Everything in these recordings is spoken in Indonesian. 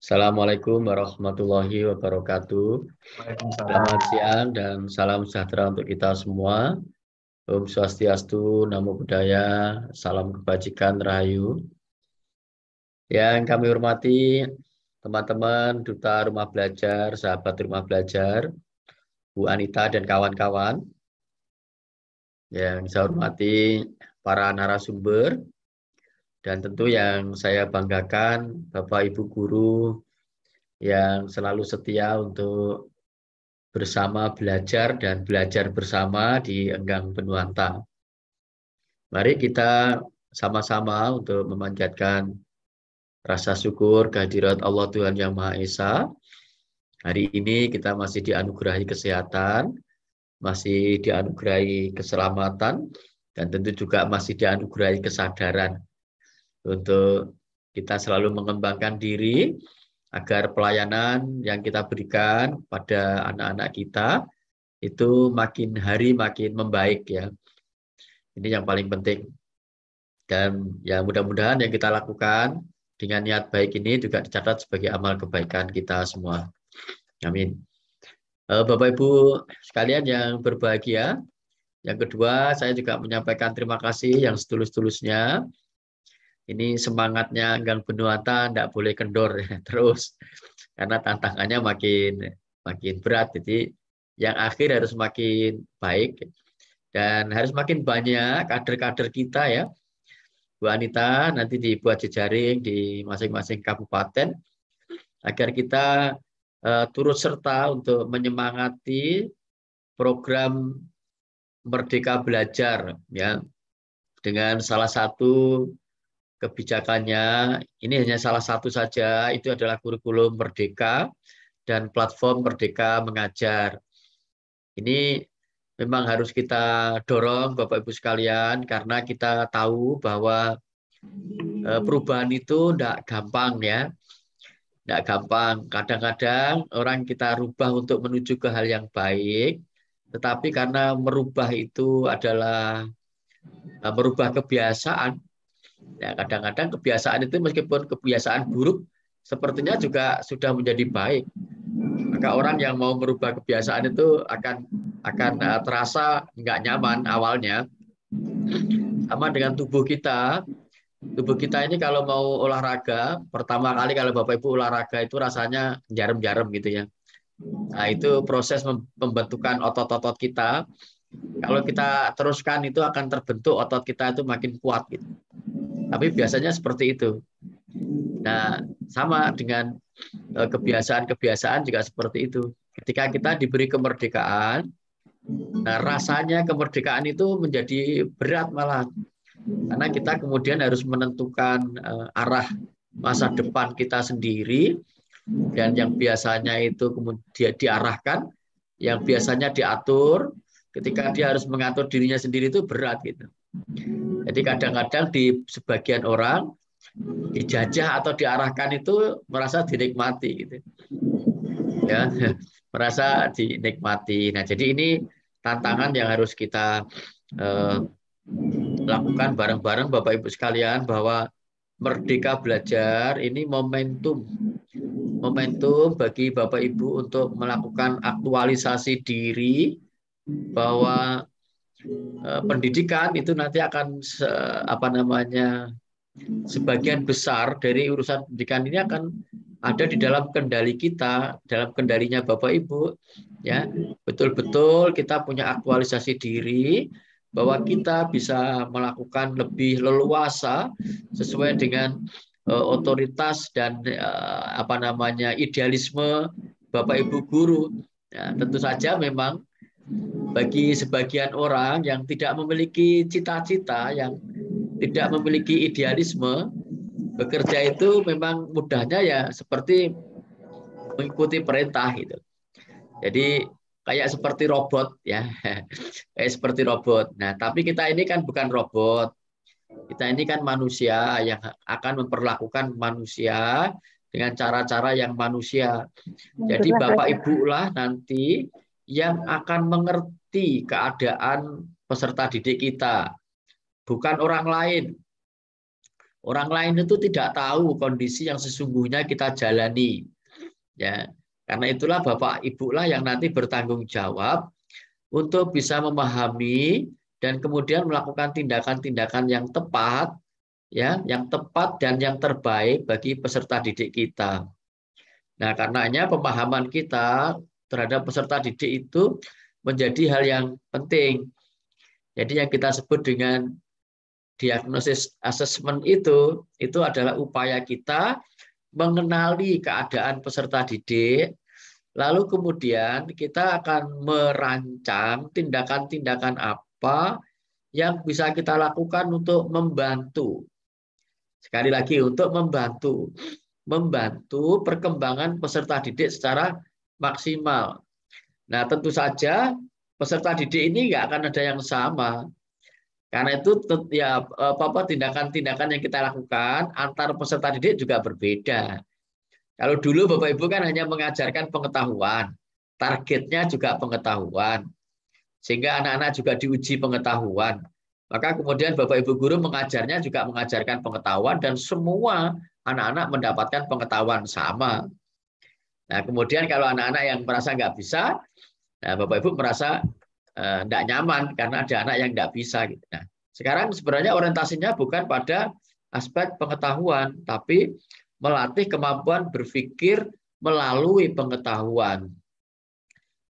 Assalamualaikum warahmatullahi wabarakatuh. Waalaikumsalam. Selamat siang dan salam sejahtera untuk kita semua. Om Swastiastu, Namo Buddhaya, salam kebajikan, Rahayu. Yang kami hormati teman-teman Duta Rumah Belajar, sahabat Rumah Belajar, Bu Anita dan kawan-kawan. Yang saya hormati para narasumber, dan tentu yang saya banggakan Bapak Ibu Guru yang selalu setia untuk bersama belajar dan belajar bersama di Enggang Benuanta. Mari kita sama-sama untuk memanjatkan rasa syukur kehadirat Allah Tuhan Yang Maha Esa. Hari ini kita masih dianugerahi kesehatan, masih dianugerahi keselamatan, dan tentu juga masih dianugerahi kesadaran untuk kita selalu mengembangkan diri agar pelayanan yang kita berikan pada anak-anak kita itu makin hari makin membaik ya. Ini yang paling penting. Dan ya mudah-mudahan yang kita lakukan dengan niat baik ini juga dicatat sebagai amal kebaikan kita semua. Amin. Bapak Ibu sekalian yang berbahagia, yang kedua saya juga menyampaikan terima kasih yang setulus-tulusnya. Ini semangatnya Enggang Benuanta tidak boleh kendor terus karena tantangannya makin berat. Jadi yang akhir harus makin baik dan harus makin banyak kader-kader kita ya. Bu Anita nanti dibuat jejaring di masing-masing kabupaten agar kita turut serta untuk menyemangati program Merdeka Belajar ya, dengan salah satu kebijakannya, ini hanya salah satu saja, itu adalah kurikulum Merdeka dan platform Merdeka Mengajar. Ini memang harus kita dorong Bapak Ibu sekalian karena kita tahu bahwa perubahan itu tidak gampang ya. Tidak gampang. Kadang-kadang orang kita rubah untuk menuju ke hal yang baik, tetapi karena merubah itu adalah merubah kebiasaan. Ya, kadang-kadang kebiasaan itu meskipun kebiasaan buruk, sepertinya juga sudah menjadi baik. Maka orang yang mau merubah kebiasaan itu akan terasa nggak nyaman awalnya. Sama dengan tubuh kita. Tubuh kita ini kalau mau olahraga, pertama kali kalau Bapak Ibu olahraga itu rasanya jarum-jarum gitu ya. Nah, itu proses pembentukan otot-otot kita. Kalau kita teruskan itu akan terbentuk otot kita itu makin kuat gitu. Tapi biasanya seperti itu. Nah, sama dengan kebiasaan-kebiasaan juga seperti itu. Ketika kita diberi kemerdekaan, nah rasanya kemerdekaan itu menjadi berat malah. Karena kita kemudian harus menentukan arah masa depan kita sendiri, dan yang biasanya itu kemudian diarahkan, yang biasanya diatur, ketika dia harus mengatur dirinya sendiri itu berat gitu. Jadi kadang-kadang di sebagian orang dijajah atau diarahkan itu merasa dinikmati gitu. Ya, merasa dinikmati. Nah, jadi ini tantangan yang harus kita lakukan bareng-bareng Bapak Ibu sekalian, bahwa Merdeka Belajar ini momentum bagi Bapak Ibu untuk melakukan aktualisasi diri, bahwa pendidikan itu nanti akan sebagian besar dari urusan pendidikan ini akan ada di dalam kendali kita, dalam kendalinya Bapak Ibu ya. Betul-betul kita punya aktualisasi diri bahwa kita bisa melakukan lebih leluasa sesuai dengan otoritas dan idealisme Bapak Ibu guru. Ya, tentu saja memang bagi sebagian orang yang tidak memiliki cita-cita, yang tidak memiliki idealisme, bekerja itu memang mudahnya ya seperti mengikuti perintah gitu. Jadi kayak seperti robot ya, kayak seperti robot. Nah, tapi kita ini kan bukan robot. Kita ini kan manusia yang akan memperlakukan manusia dengan cara-cara yang manusia. Jadi Bapak Ibu lah nanti yang akan mengerti keadaan peserta didik kita, bukan orang lain. Orang lain itu tidak tahu kondisi yang sesungguhnya kita jalani. Ya, karena itulah Bapak Ibu lah yang nanti bertanggung jawab untuk bisa memahami dan kemudian melakukan tindakan-tindakan yang tepat, ya, yang tepat dan yang terbaik bagi peserta didik kita. Nah, karenanya pemahaman kita terhadap peserta didik itu menjadi hal yang penting. Jadi yang kita sebut dengan diagnosis assessment itu adalah upaya kita mengenali keadaan peserta didik, lalu kemudian kita akan merancang tindakan-tindakan apa yang bisa kita lakukan untuk membantu. Sekali lagi, untuk membantu perkembangan peserta didik secara maksimal. Nah, tentu saja peserta didik ini nggak akan ada yang sama. Karena itu ya tindakan-tindakan yang kita lakukan antar peserta didik juga berbeda. Kalau dulu Bapak Ibu kan hanya mengajarkan pengetahuan, targetnya juga pengetahuan, sehingga anak-anak juga diuji pengetahuan. Maka kemudian Bapak Ibu guru mengajarnya juga mengajarkan pengetahuan dan semua anak-anak mendapatkan pengetahuan sama. Nah, kemudian kalau anak-anak yang merasa nggak bisa, nah Bapak Ibu merasa tidak nyaman karena ada anak yang tidak bisa. Nah, sekarang sebenarnya orientasinya bukan pada aspek pengetahuan, tapi melatih kemampuan berpikir melalui pengetahuan.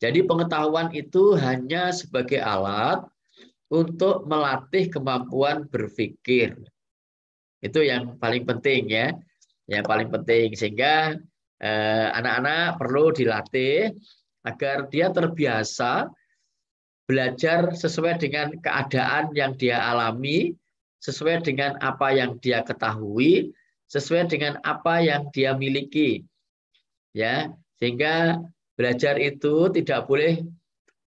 Jadi pengetahuan itu hanya sebagai alat untuk melatih kemampuan berpikir. Itu yang paling penting ya, yang paling penting sehingga anak-anak perlu dilatih agar dia terbiasa belajar sesuai dengan keadaan yang dia alami, sesuai dengan apa yang dia ketahui, sesuai dengan apa yang dia miliki. Ya, sehingga belajar itu tidak boleh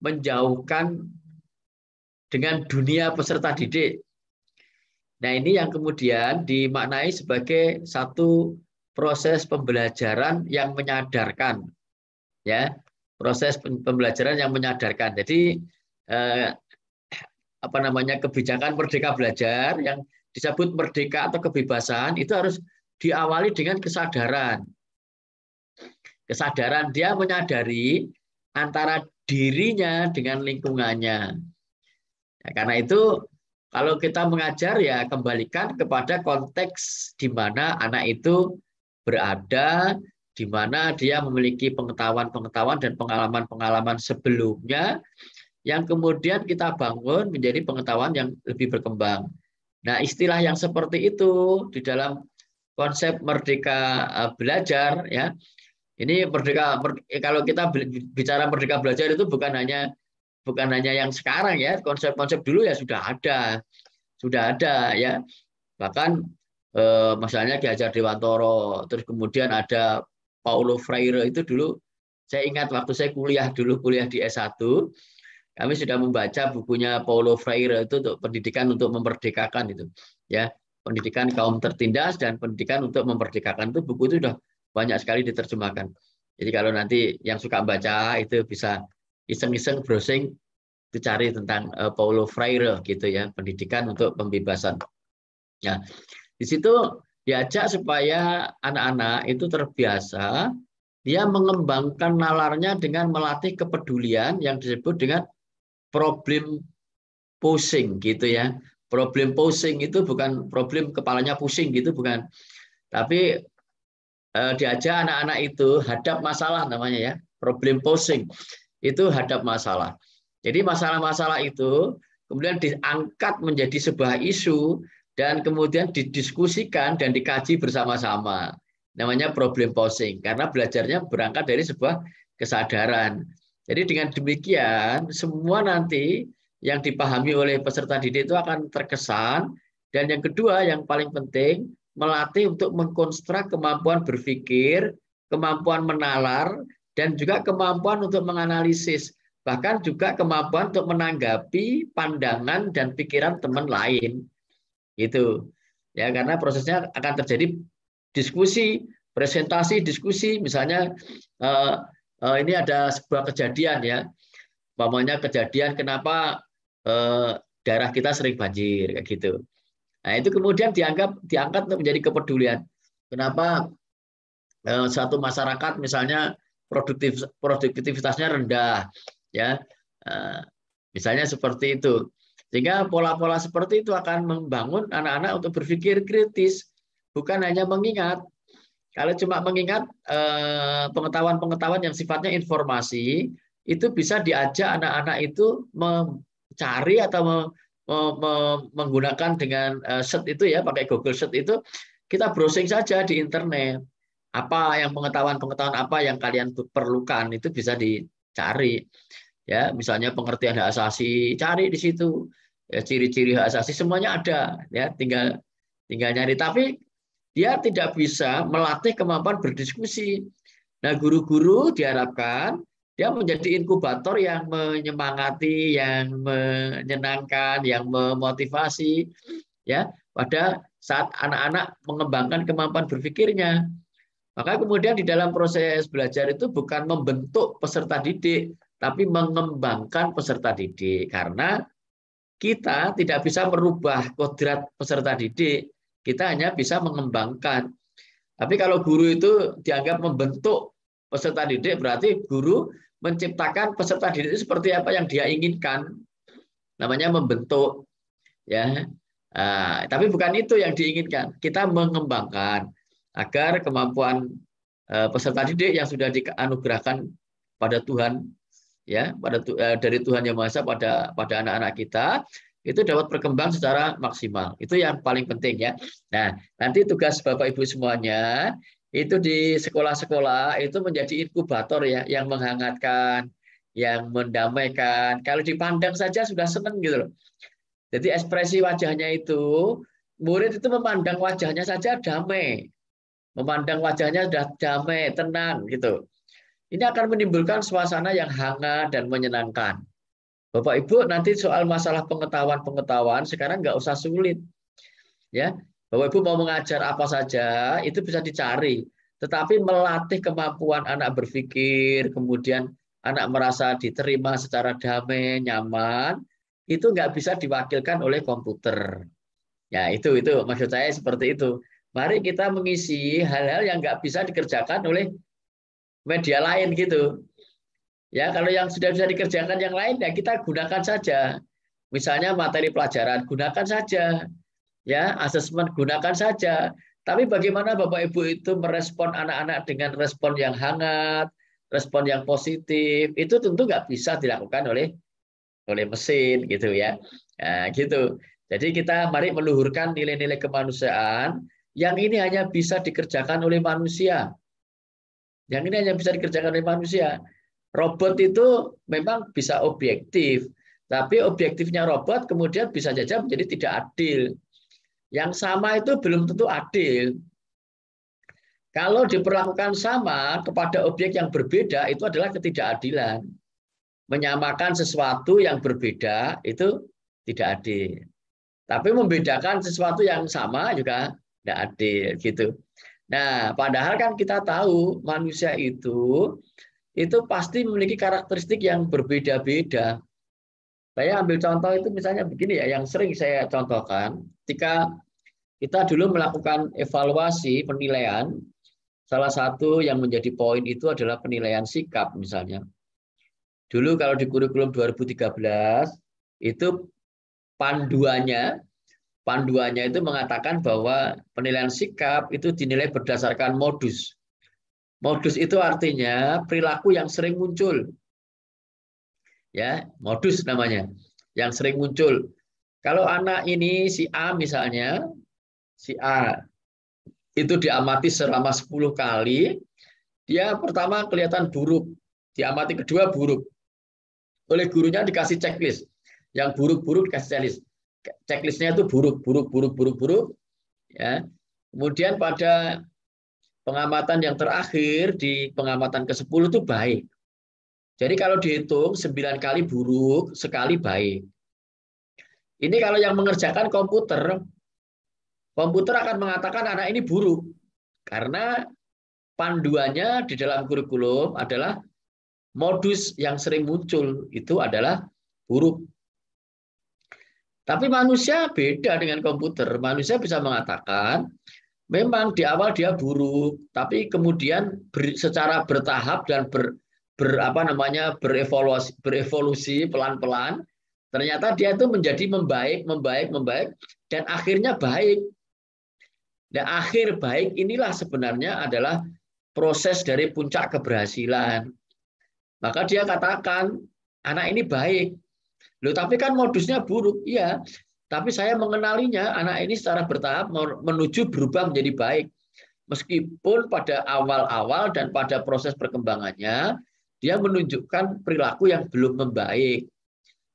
menjauhkan dengan dunia peserta didik. Nah, ini yang kemudian dimaknai sebagai satu proses pembelajaran yang menyadarkan. Ya, proses pembelajaran yang menyadarkan. Jadi kebijakan merdeka belajar yang disebut merdeka atau kebebasan itu harus diawali dengan kesadaran. Kesadaran dia menyadari antara dirinya dengan lingkungannya. Ya, karena itu kalau kita mengajar ya kembalikan kepada konteks di mana anak itu berada, di mana dia memiliki pengetahuan-pengetahuan dan pengalaman-pengalaman sebelumnya yang kemudian kita bangun menjadi pengetahuan yang lebih berkembang. Nah, istilah yang seperti itu di dalam konsep merdeka belajar ya. Ini kalau kita bicara merdeka belajar itu bukan hanya yang sekarang ya, konsep-konsep dulu ya sudah ada ya. Bahkan misalnya Ki Hajar Dewantoro, terus kemudian ada Paulo Freire itu dulu saya ingat waktu saya kuliah di S1, kami sudah membaca bukunya Paulo Freire itu untuk pendidikan untuk memerdekakan itu, ya, pendidikan kaum tertindas dan pendidikan untuk memerdekakan itu buku itu sudah banyak sekali diterjemahkan. Jadi kalau nanti yang suka baca itu bisa iseng-iseng browsing itu cari tentang Paulo Freire gitu ya, pendidikan untuk pembebasan. Ya, di situ diajak supaya anak-anak itu terbiasa dia mengembangkan nalarnya dengan melatih kepedulian yang disebut dengan problem posing gitu ya. Problem posing itu bukan problem kepalanya pusing gitu bukan. Tapi diajak anak-anak itu hadap masalah namanya ya. Problem posing itu hadap masalah. Jadi masalah-masalah itu kemudian diangkat menjadi sebuah isu dan kemudian didiskusikan dan dikaji bersama-sama. Namanya problem posing karena belajarnya berangkat dari sebuah kesadaran. Jadi dengan demikian semua nanti yang dipahami oleh peserta didik itu akan terkesan. Dan yang kedua yang paling penting melatih untuk mengkonstruk kemampuan berpikir, kemampuan menalar, dan juga kemampuan untuk menganalisis. Bahkan juga kemampuan untuk menanggapi pandangan dan pikiran teman lain. Gitu. Ya, karena prosesnya akan terjadi diskusi, presentasi, diskusi. Misalnya ini ada sebuah kejadian ya, umpamanya kejadian kenapa daerah kita sering banjir kayak gitu. Nah, itu kemudian diangkat untuk menjadi kepedulian. Kenapa satu masyarakat misalnya produktivitasnya rendah, ya, eh, misalnya seperti itu. Sehingga pola-pola seperti itu akan membangun anak-anak untuk berpikir kritis, bukan hanya mengingat. Kalau cuma mengingat pengetahuan-pengetahuan yang sifatnya informasi, itu bisa diajak anak-anak itu mencari atau menggunakan dengan search itu ya, pakai Google Search itu, kita browsing saja di internet. Apa yang pengetahuan-pengetahuan apa yang kalian perlukan itu bisa dicari. Ya, misalnya pengertian hak asasi, cari di situ. Ya, ciri-ciri hak asasi semuanya ada, ya, tinggal nyari. Tapi dia tidak bisa melatih kemampuan berdiskusi. Nah, guru-guru diharapkan dia menjadi inkubator yang menyemangati, yang menyenangkan, yang memotivasi, ya, pada saat anak-anak mengembangkan kemampuan berpikirnya. Maka kemudian di dalam proses belajar itu bukan membentuk peserta didik, tapi mengembangkan peserta didik. Karena kita tidak bisa merubah kodrat peserta didik, kita hanya bisa mengembangkan. Tapi kalau guru itu dianggap membentuk peserta didik, berarti guru menciptakan peserta didik itu seperti apa yang dia inginkan. Namanya membentuk, ya. Tapi bukan itu yang diinginkan. Kita mengembangkan agar kemampuan peserta didik yang sudah dianugerahkan pada Tuhan, ya, dari Tuhan Yang Maha Esa pada anak-anak kita itu dapat berkembang secara maksimal. Itu yang paling penting, ya. Nah, nanti tugas Bapak Ibu semuanya itu di sekolah-sekolah itu menjadi inkubator, ya, yang menghangatkan, yang mendamaikan. Kalau dipandang saja sudah senang gitu loh. Jadi ekspresi wajahnya itu, murid itu memandang wajahnya saja damai. Memandang wajahnya sudah damai, tenang gitu. Ini akan menimbulkan suasana yang hangat dan menyenangkan. Bapak Ibu nanti soal masalah pengetahuan sekarang nggak usah sulit, ya. Bapak Ibu mau mengajar apa saja itu bisa dicari, tetapi melatih kemampuan anak berpikir, kemudian anak merasa diterima secara damai, nyaman, itu nggak bisa diwakilkan oleh komputer. Ya, itu maksud saya seperti itu. Mari kita mengisi hal-hal yang nggak bisa dikerjakan oleh media lain gitu. Ya, kalau yang sudah bisa dikerjakan yang lain ya kita gunakan saja. Misalnya materi pelajaran gunakan saja. Ya, asesmen gunakan saja. Tapi bagaimana Bapak Ibu itu merespon anak-anak dengan respon yang hangat, respon yang positif, itu tentu nggak bisa dilakukan oleh mesin gitu, ya. Nah, gitu. Jadi kita mari meluhurkan nilai-nilai kemanusiaan yang ini hanya bisa dikerjakan oleh manusia. Yang ini hanya bisa dikerjakan oleh manusia. Robot itu memang bisa objektif, tapi objektifnya robot kemudian bisa saja menjadi tidak adil. Yang sama itu belum tentu adil. Kalau diperlakukan sama kepada objek yang berbeda, itu adalah ketidakadilan. Menyamakan sesuatu yang berbeda itu tidak adil. Tapi membedakan sesuatu yang sama juga tidak adil, gitu. Nah, padahal kan kita tahu manusia itu pasti memiliki karakteristik yang berbeda-beda. Saya ambil contoh itu misalnya begini, ya, yang sering saya contohkan, ketika kita dulu melakukan evaluasi penilaian, salah satu yang menjadi poin itu adalah penilaian sikap misalnya. Dulu kalau di kurikulum 2013 itu panduannya itu mengatakan bahwa penilaian sikap itu dinilai berdasarkan modus. Modus itu artinya perilaku yang sering muncul. Ya, modus namanya. Yang sering muncul. Kalau anak ini si A misalnya, si A itu diamati selama 10 kali, dia pertama kelihatan buruk, diamati kedua buruk. Oleh gurunya dikasih checklist. Yang buruk-buruk dikasih checklist. Checklistnya itu buruk, buruk, buruk, buruk, buruk. Ya. Kemudian pada pengamatan yang terakhir di pengamatan ke-10 itu baik. Jadi kalau dihitung 9 kali buruk, sekali baik. Ini kalau yang mengerjakan komputer, komputer akan mengatakan anak ini buruk. Karena panduannya di dalam kurikulum adalah modus yang sering muncul itu adalah buruk. Tapi manusia beda dengan komputer. Manusia bisa mengatakan, memang di awal dia buruk, tapi kemudian secara bertahap dan berevolusi pelan-pelan, ternyata dia itu menjadi membaik, dan akhirnya baik. Dan akhir baik inilah sebenarnya adalah proses dari puncak keberhasilan. Maka dia katakan, anak ini baik. Loh, tapi kan modusnya buruk. Iya, tapi saya mengenalinya, anak ini secara bertahap menuju berubah menjadi baik. Meskipun pada awal-awal dan pada proses perkembangannya, dia menunjukkan perilaku yang belum membaik.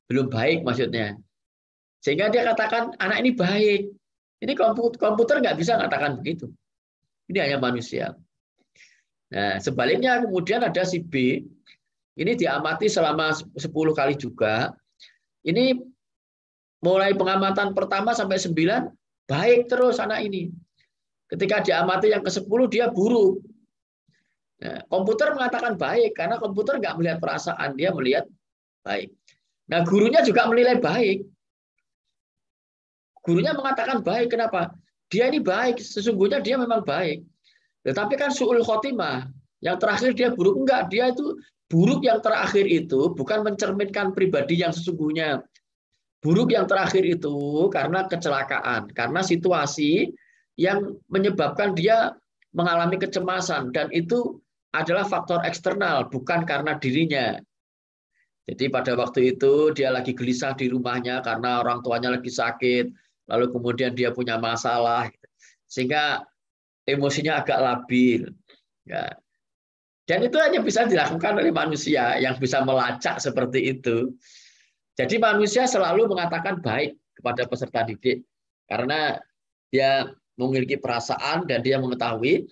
Belum baik maksudnya. Sehingga dia katakan, anak ini baik. Ini komputer nggak bisa katakan begitu. Ini hanya manusia. Nah, sebaliknya kemudian ada si B, ini diamati selama 10 kali juga. Ini mulai pengamatan pertama sampai 9, baik terus anak ini. Ketika diamati yang ke-10, dia buruk. Nah, komputer mengatakan baik, karena komputer nggak melihat perasaan, dia melihat baik. Nah, gurunya juga menilai baik. Gurunya mengatakan baik, kenapa? Dia ini baik, sesungguhnya dia memang baik. Tetapi kan su'ul khotimah, yang terakhir dia buruk. Enggak, dia itu buruk yang terakhir itu bukan mencerminkan pribadi yang sesungguhnya. Buruk yang terakhir itu karena kecelakaan, karena situasi yang menyebabkan dia mengalami kecemasan, dan itu adalah faktor eksternal, bukan karena dirinya. Jadi pada waktu itu dia lagi gelisah di rumahnya karena orang tuanya lagi sakit, lalu kemudian dia punya masalah, sehingga emosinya agak labil. Ya. Dan itu hanya bisa dilakukan oleh manusia yang bisa melacak seperti itu. Jadi manusia selalu mengatakan baik kepada peserta didik karena dia memiliki perasaan dan dia mengetahui,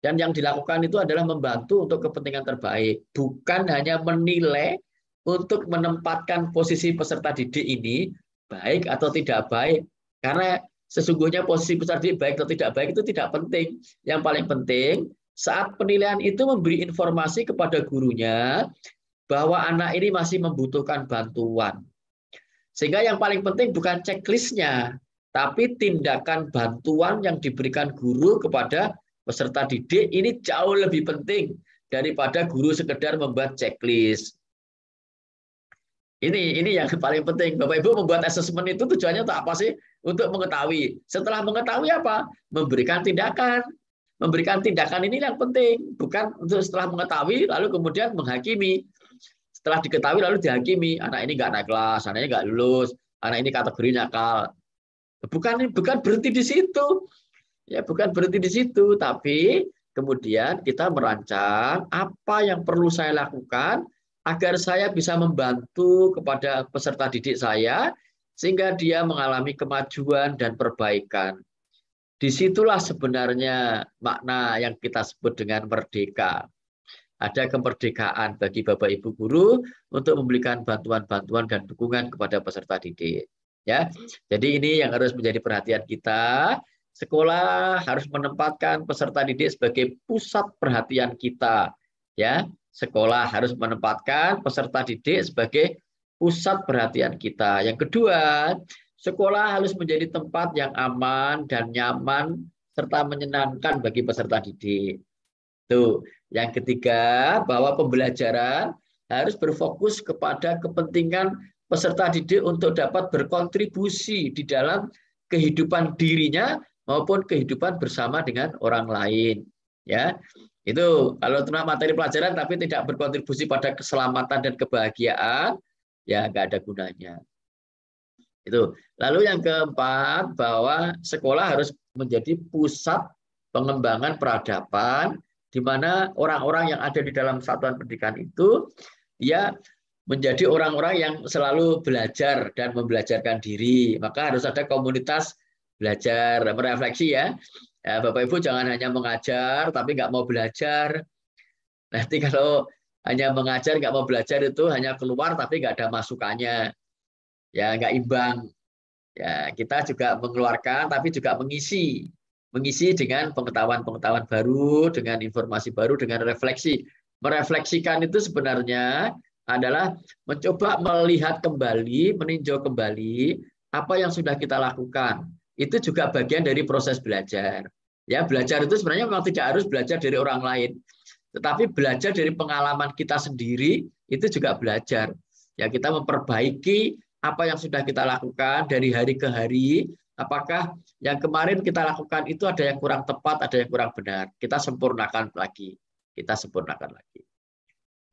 dan yang dilakukan itu adalah membantu untuk kepentingan terbaik, bukan hanya menilai untuk menempatkan posisi peserta didik ini baik atau tidak baik. Karena sesungguhnya posisi peserta didik baik atau tidak baik itu tidak penting. Yang paling penting saat penilaian itu memberi informasi kepada gurunya bahwa anak ini masih membutuhkan bantuan. Sehingga yang paling penting bukan checklistnya, tapi tindakan bantuan yang diberikan guru kepada peserta didik ini jauh lebih penting daripada guru sekedar membuat checklist. Ini yang paling penting. Bapak Ibu membuat asesmen itu tujuannya untuk apa sih? Untuk mengetahui. Setelah mengetahui apa? Memberikan tindakan. Memberikan tindakan ini yang penting, bukan untuk setelah mengetahui lalu kemudian menghakimi. Setelah diketahui lalu dihakimi, anak ini nggak naik kelas, anak ini nggak lulus, anak ini kategori nakal. Bukan berhenti di situ, ya bukan berhenti di situ, tapi kemudian kita merancang apa yang perlu saya lakukan agar saya bisa membantu kepada peserta didik saya sehingga dia mengalami kemajuan dan perbaikan. Disitulah sebenarnya makna yang kita sebut dengan merdeka. Ada kemerdekaan bagi Bapak Ibu guru untuk memberikan bantuan-bantuan dan dukungan kepada peserta didik. Ya, jadi ini yang harus menjadi perhatian kita. Sekolah harus menempatkan peserta didik sebagai pusat perhatian kita. Ya, sekolah harus menempatkan peserta didik sebagai pusat perhatian kita. Yang kedua, sekolah harus menjadi tempat yang aman dan nyaman serta menyenangkan bagi peserta didik. Tuh. Yang ketiga, bahwa pembelajaran harus berfokus kepada kepentingan peserta didik untuk dapat berkontribusi di dalam kehidupan dirinya maupun kehidupan bersama dengan orang lain. Ya, itu kalau tentang materi pelajaran tapi tidak berkontribusi pada keselamatan dan kebahagiaan, ya nggak ada gunanya. Itu. Lalu yang keempat, bahwa sekolah harus menjadi pusat pengembangan peradaban, di mana orang-orang yang ada di dalam satuan pendidikan itu ya menjadi orang-orang yang selalu belajar dan membelajarkan diri. Maka harus ada komunitas belajar, merefleksi ya. Ya, Bapak Ibu jangan hanya mengajar tapi nggak mau belajar. Nanti kalau hanya mengajar nggak mau belajar itu hanya keluar tapi nggak ada masukannya, ya nggak imbang. Ya, kita juga mengeluarkan tapi juga mengisi dengan pengetahuan-pengetahuan baru, dengan informasi baru, dengan refleksi. Merefleksikan itu sebenarnya adalah mencoba melihat kembali, meninjau kembali apa yang sudah kita lakukan. Itu juga bagian dari proses belajar. Ya, belajar itu sebenarnya memang tidak harus belajar dari orang lain, tetapi belajar dari pengalaman kita sendiri itu juga belajar. Ya, kita memperbaiki apa yang sudah kita lakukan dari hari ke hari. Apakah yang kemarin kita lakukan itu ada yang kurang tepat, ada yang kurang benar. Kita sempurnakan lagi. Kita sempurnakan lagi.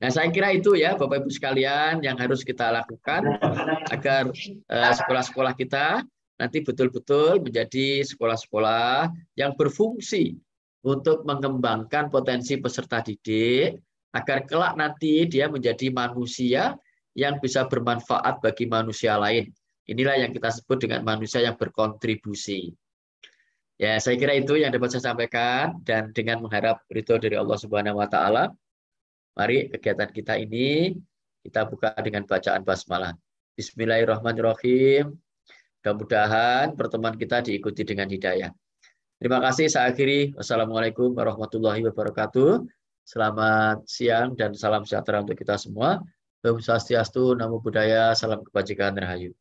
Nah, saya kira itu ya Bapak Ibu sekalian yang harus kita lakukan agar sekolah-sekolah kita nanti betul-betul menjadi sekolah-sekolah yang berfungsi untuk mengembangkan potensi peserta didik agar kelak nanti dia menjadi manusia yang bisa bermanfaat bagi manusia lain. Inilah yang kita sebut dengan manusia yang berkontribusi. Ya, saya kira itu yang dapat saya sampaikan, dan dengan mengharap ridho dari Allah Subhanahu wa taala, mari kegiatan kita ini kita buka dengan bacaan basmalah. Bismillahirrahmanirrahim. Mudah-mudahan pertemuan kita diikuti dengan hidayah. Terima kasih. Saya akhiri. Wassalamualaikum warahmatullahi wabarakatuh. Selamat siang dan salam sejahtera untuk kita semua. Om Swastiastu, Namo Buddhaya, salam kebajikan, rahayu.